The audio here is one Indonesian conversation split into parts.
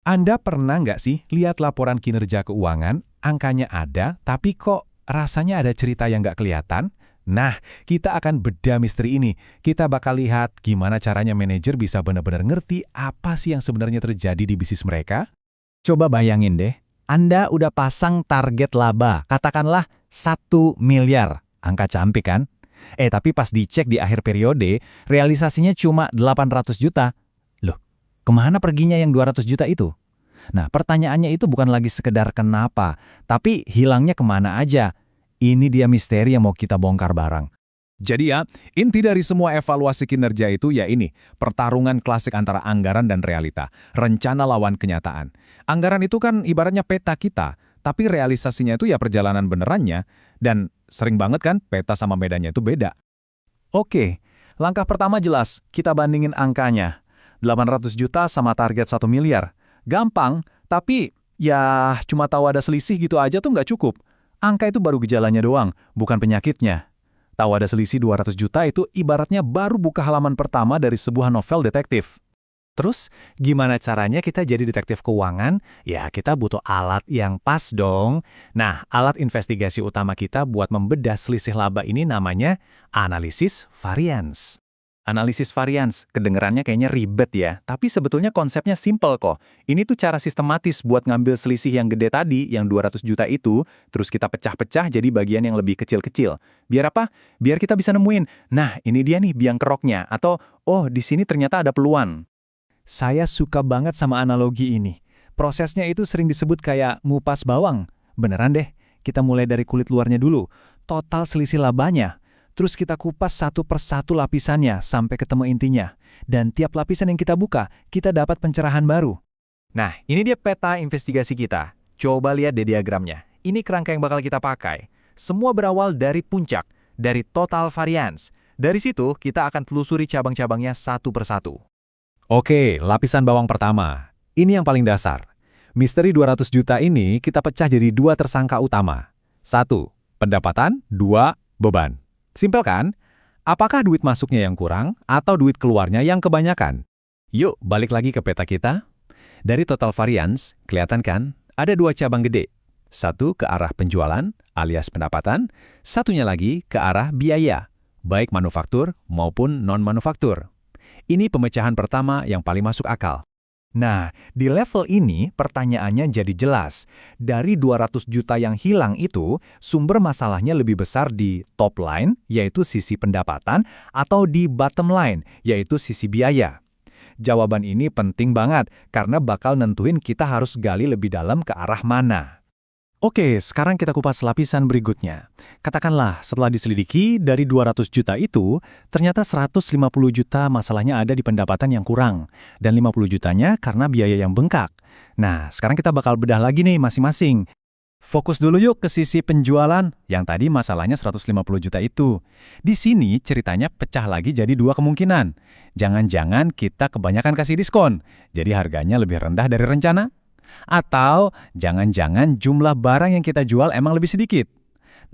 Anda pernah nggak sih lihat laporan kinerja keuangan, angkanya ada, tapi kok rasanya ada cerita yang nggak kelihatan? Nah, kita akan bedah misteri ini. Kita bakal lihat gimana caranya manajer bisa benar-benar ngerti apa sih yang sebenarnya terjadi di bisnis mereka. Coba bayangin deh, Anda udah pasang target laba, katakanlah 1 miliar. Angka cantik kan? Tapi pas dicek di akhir periode, realisasinya cuma 800 juta. Loh, kemana perginya yang 200 juta itu? Nah, pertanyaannya itu bukan lagi sekedar kenapa, tapi hilangnya kemana aja. Ini dia misteri yang mau kita bongkar bareng. Jadi ya, inti dari semua evaluasi kinerja itu ya ini, pertarungan klasik antara anggaran dan realita, rencana lawan kenyataan. Anggaran itu kan ibaratnya peta kita, tapi realisasinya itu ya perjalanan benerannya, dan sering banget kan peta sama medannya itu beda. Oke, langkah pertama jelas, kita bandingin angkanya. 800 juta sama target 1 miliar. Gampang, tapi ya cuma tahu ada selisih gitu aja tuh nggak cukup. Angka itu baru gejalanya doang, bukan penyakitnya. Tahu ada selisih 200 juta itu ibaratnya baru buka halaman pertama dari sebuah novel detektif. Terus, gimana caranya kita jadi detektif keuangan? Ya, kita butuh alat yang pas dong. Nah, alat investigasi utama kita buat membedah selisih laba ini namanya analisis variance. Analisis variance, kedengerannya kayaknya ribet ya, tapi sebetulnya konsepnya simple kok. Ini tuh cara sistematis buat ngambil selisih yang gede tadi, yang 200 juta itu, terus kita pecah-pecah jadi bagian yang lebih kecil-kecil. Biar apa? Biar kita bisa nemuin, nah ini dia nih biang keroknya, atau oh di sini ternyata ada peluang. Saya suka banget sama analogi ini. Prosesnya itu sering disebut kayak ngupas bawang. Beneran deh, kita mulai dari kulit luarnya dulu. Total selisih labanya. Terus kita kupas satu persatu lapisannya sampai ketemu intinya. Dan tiap lapisan yang kita buka, kita dapat pencerahan baru. Nah, ini dia peta investigasi kita. Coba lihat deh diagramnya. Ini kerangka yang bakal kita pakai. Semua berawal dari puncak, dari total variance. Dari situ, kita akan telusuri cabang-cabangnya satu persatu. Oke, lapisan bawang pertama. Ini yang paling dasar. Misteri 200 juta ini kita pecah jadi dua tersangka utama. 1. Pendapatan, 2. Beban. Simpel kan? Apakah duit masuknya yang kurang atau duit keluarnya yang kebanyakan? Yuk, balik lagi ke peta kita. Dari total variance, kelihatan kan? Ada dua cabang gede. Satu ke arah penjualan alias pendapatan, satunya lagi ke arah biaya, baik manufaktur maupun non-manufaktur. Ini pemecahan pertama yang paling masuk akal. Nah, di level ini pertanyaannya jadi jelas. Dari 200 juta yang hilang itu, sumber masalahnya lebih besar di top line, yaitu sisi pendapatan, atau di bottom line, yaitu sisi biaya. Jawaban ini penting banget, karena bakal nentuin kita harus gali lebih dalam ke arah mana. Oke, sekarang kita kupas lapisan berikutnya. Katakanlah, setelah diselidiki, dari 200 juta itu, ternyata 150 juta masalahnya ada di pendapatan yang kurang, dan 50 jutanya karena biaya yang bengkak. Nah, sekarang kita bakal bedah lagi nih masing-masing. Fokus dulu yuk ke sisi penjualan, yang tadi masalahnya 150 juta itu. Di sini ceritanya pecah lagi jadi dua kemungkinan. Jangan-jangan kita kebanyakan kasih diskon, jadi harganya lebih rendah dari rencana. Atau jangan-jangan jumlah barang yang kita jual emang lebih sedikit.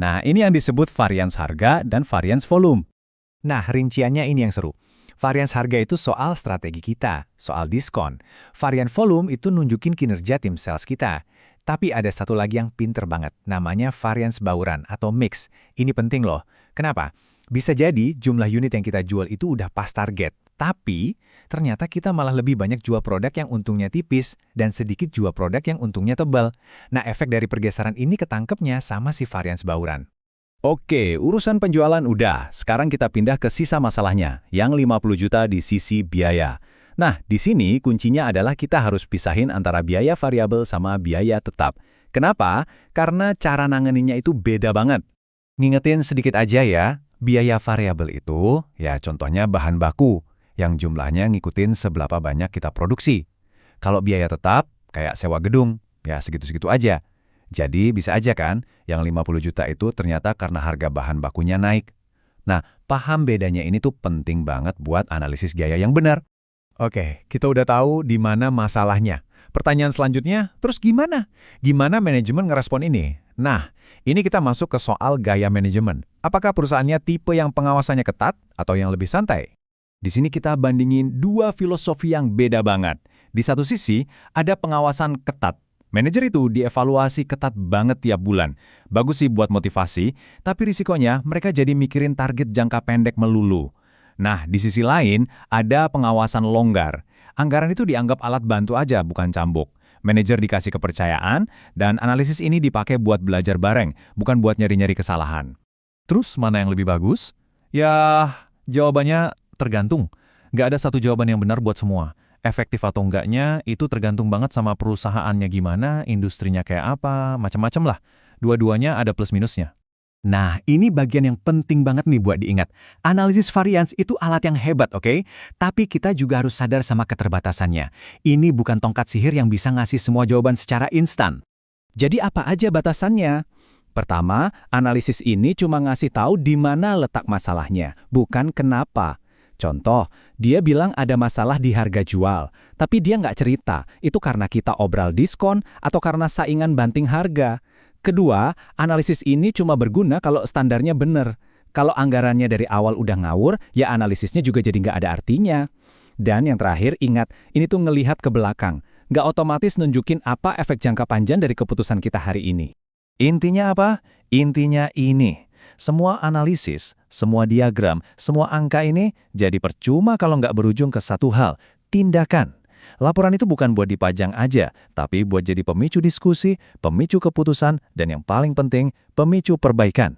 Nah, ini yang disebut varians harga dan varians volume. Nah, rinciannya ini yang seru. Varians harga itu soal strategi kita, soal diskon. Varian volume itu nunjukin kinerja tim sales kita. Tapi ada satu lagi yang pinter banget, namanya varians bauran atau mix. Ini penting loh. Kenapa? Bisa jadi jumlah unit yang kita jual itu udah pas target. Tapi, ternyata kita malah lebih banyak jual produk yang untungnya tipis dan sedikit jual produk yang untungnya tebal. Nah, efek dari pergeseran ini ketangkepnya sama si varians bauran. Oke, urusan penjualan udah. Sekarang kita pindah ke sisa masalahnya, yang 50 juta di sisi biaya. Nah, di sini kuncinya adalah kita harus pisahin antara biaya variabel sama biaya tetap. Kenapa? Karena cara nanganinnya itu beda banget. Ngingetin sedikit aja ya, biaya variabel itu, ya contohnya bahan baku, yang jumlahnya ngikutin seberapa banyak kita produksi. Kalau biaya tetap, kayak sewa gedung, ya segitu-segitu aja. Jadi bisa aja kan, yang 50 juta itu ternyata karena harga bahan bakunya naik. Nah, paham bedanya ini tuh penting banget buat analisis biaya yang benar. Oke, kita udah tahu di mana masalahnya. Pertanyaan selanjutnya, terus gimana? Gimana manajemen ngerespon ini? Nah, ini kita masuk ke soal gaya manajemen. Apakah perusahaannya tipe yang pengawasannya ketat atau yang lebih santai? Di sini kita bandingin dua filosofi yang beda banget. Di satu sisi, ada pengawasan ketat. Manajer itu dievaluasi ketat banget tiap bulan. Bagus sih buat motivasi, tapi risikonya mereka jadi mikirin target jangka pendek melulu. Nah, di sisi lain, ada pengawasan longgar. Anggaran itu dianggap alat bantu aja, bukan cambuk. Manajer dikasih kepercayaan, dan analisis ini dipakai buat belajar bareng, bukan buat nyari-nyari kesalahan. Terus mana yang lebih bagus? Ya, jawabannya tergantung. Nggak ada satu jawaban yang benar buat semua. Efektif atau enggaknya itu tergantung banget sama perusahaannya gimana, industrinya kayak apa, macam-macam lah. Dua-duanya ada plus minusnya. Nah, ini bagian yang penting banget nih buat diingat. Analisis varians itu alat yang hebat, oke? Tapi kita juga harus sadar sama keterbatasannya. Ini bukan tongkat sihir yang bisa ngasih semua jawaban secara instan. Jadi apa aja batasannya? Pertama, analisis ini cuma ngasih tahu di mana letak masalahnya, bukan kenapa. Contoh, dia bilang ada masalah di harga jual, tapi dia nggak cerita, itu karena kita obral diskon atau karena saingan banting harga. Kedua, analisis ini cuma berguna kalau standarnya benar. Kalau anggarannya dari awal udah ngawur, ya analisisnya juga jadi nggak ada artinya. Dan yang terakhir, ingat, ini tuh ngelihat ke belakang. Nggak otomatis nunjukin apa efek jangka panjang dari keputusan kita hari ini. Intinya apa? Intinya ini. Semua analisis, semua diagram, semua angka ini jadi percuma kalau nggak berujung ke satu hal, tindakan. Laporan itu bukan buat dipajang aja, tapi buat jadi pemicu diskusi, pemicu keputusan, dan yang paling penting, pemicu perbaikan.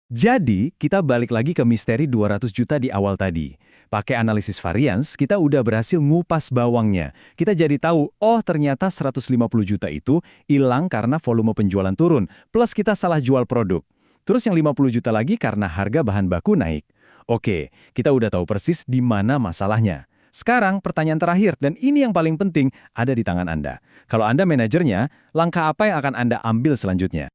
Jadi, kita balik lagi ke misteri 200 juta di awal tadi. Pakai analisis varians, kita udah berhasil ngupas bawangnya. Kita jadi tahu, oh ternyata 150 juta itu hilang karena volume penjualan turun, plus kita salah jual produk. Terus yang 50 juta lagi karena harga bahan baku naik. Oke, kita udah tahu persis di mana masalahnya. Sekarang pertanyaan terakhir, dan ini yang paling penting, ada di tangan Anda. Kalau Anda manajernya, langkah apa yang akan Anda ambil selanjutnya?